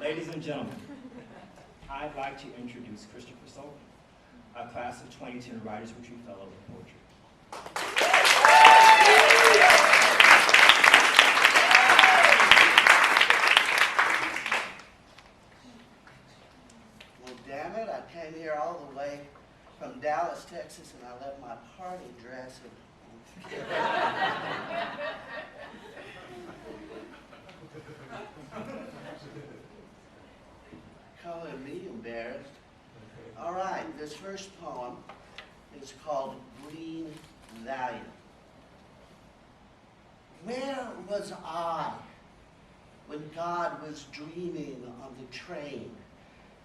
Ladies and gentlemen, I'd like to introduce Christopher Soden, a class of 2010 Writers Retreat Fellow in Poetry. Well, damn it, I came here all the way from Dallas, Texas, and I left my party dress calling me embarrassed. All right, this first poem is called Green Valiant. Where was I when God was dreaming on the train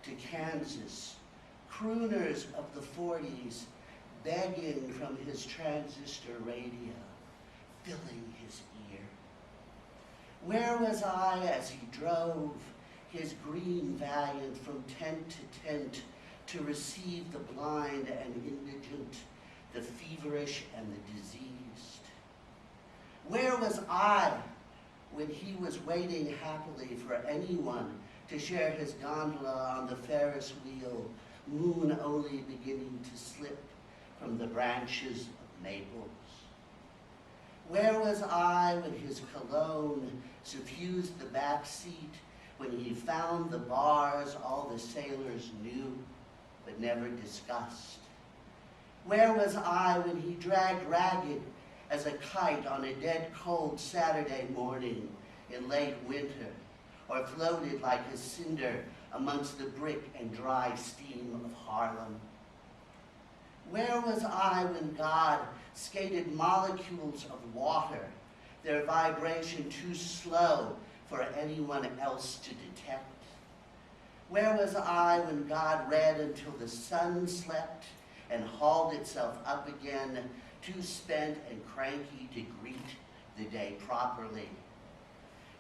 to Kansas? Crooners of the 40s begging from his transistor radio, filling his ear. Where was I as he drove his green valiant from tent to tent to receive the blind and indigent, the feverish and the diseased? Where was I when he was waiting happily for anyone to share his gondola on the Ferris wheel, moon only beginning to slip from the branches of maples? Where was I when his cologne suffused the back seat, when he found the bars all the sailors knew but never discussed? Where was I when he dragged ragged as a kite on a dead cold Saturday morning in late winter, or floated like a cinder amongst the brick and dry steam of Harlem? Where was I when God skated molecules of water, their vibration too slow for anyone else to detect? Where was I when God read until the sun slept and hauled itself up again, too spent and cranky to greet the day properly?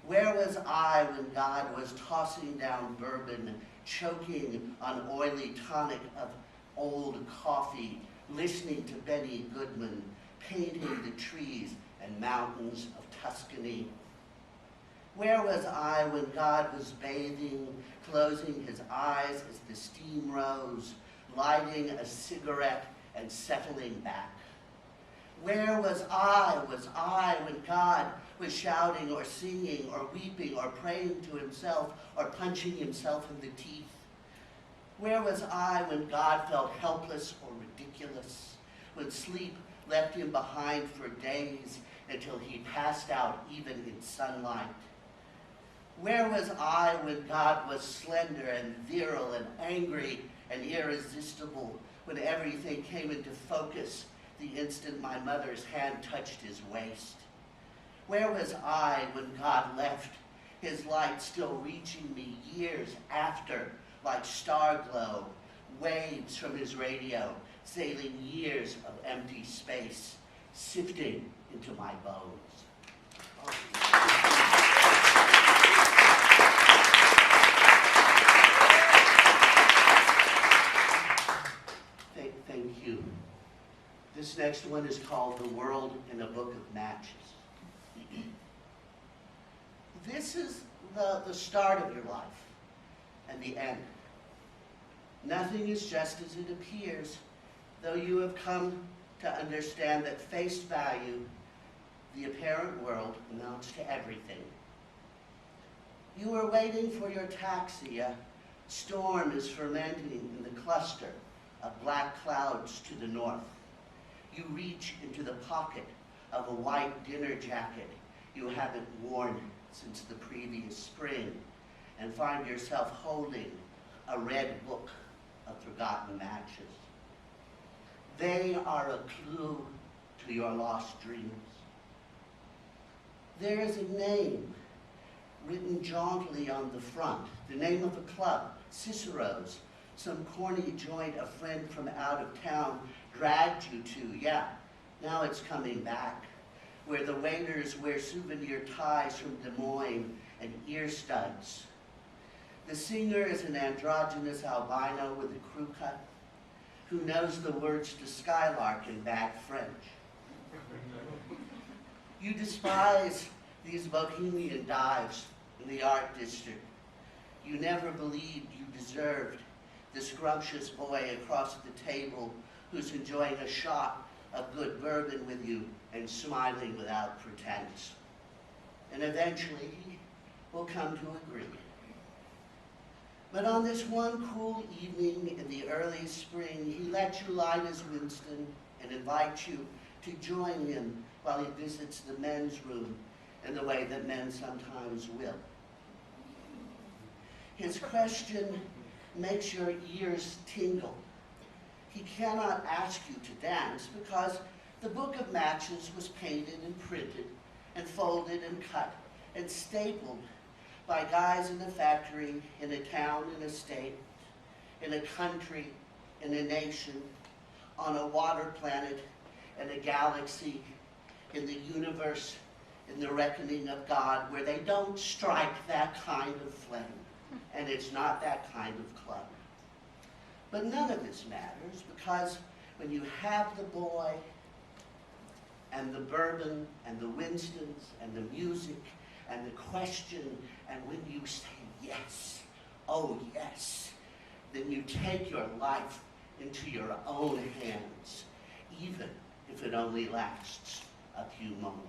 Where was I when God was tossing down bourbon, choking on oily tonic of old coffee, listening to Benny Goodman, painting the trees and mountains of Tuscany? Where was I when God was bathing, closing his eyes as the steam rose, lighting a cigarette and settling back? Where was I when God was shouting or singing or weeping or praying to himself or punching himself in the teeth? Where was I when God felt helpless or ridiculous, when sleep left him behind for days until he passed out even in sunlight? Where was I when God was slender and virile and angry and irresistible, when everything came into focus the instant my mother's hand touched his waist? Where was I when God left, his light still reaching me years after, like star glow, waves from his radio, sailing years of empty space, sifting into my bones? Thank you. This next one is called The World in a Book of Matches. This is the start of your life and the end. Nothing is just as it appears, though you have come to understand that face value, the apparent world, amounts to everything. You are waiting for your taxi. A storm is fermenting in the cluster of black clouds to the north. You reach into the pocket of a white dinner jacket you haven't worn since the previous spring and find yourself holding a red book of forgotten matches. They are a clue to your lost dreams. There is a name written jauntily on the front, the name of a club, Cicero's, some corny joint a friend from out of town dragged you to. Yeah, now it's coming back, where the waiters wear souvenir ties from Des Moines and ear studs. The singer is an androgynous albino with a crew cut who knows the words to Skylark in bad French. You despise these bohemian dives in the art district, You never believed you deserved the scrumptious boy across the table who's enjoying a shot of good bourbon with you and smiling without pretense. And eventually, we'll come to agree. But on this one cool evening in the early spring, he lets you light his Winston and invite you to join him while he visits the men's room in the way that men sometimes will. His question makes your ears tingle. He cannot ask you to dance because the book of matches was painted and printed and folded and cut and stapled by guys in a factory, in a town, in a state, in a country, in a nation, on a water planet, in a galaxy, in the universe, in the reckoning of God, where they don't strike that kind of flame, and it's not that kind of club. But none of this matters, because when you have the boy and the bourbon and the Winstons and the music and the question, and when you say yes, oh yes, then you take your life into your own hands, even if it only lasts a few moments.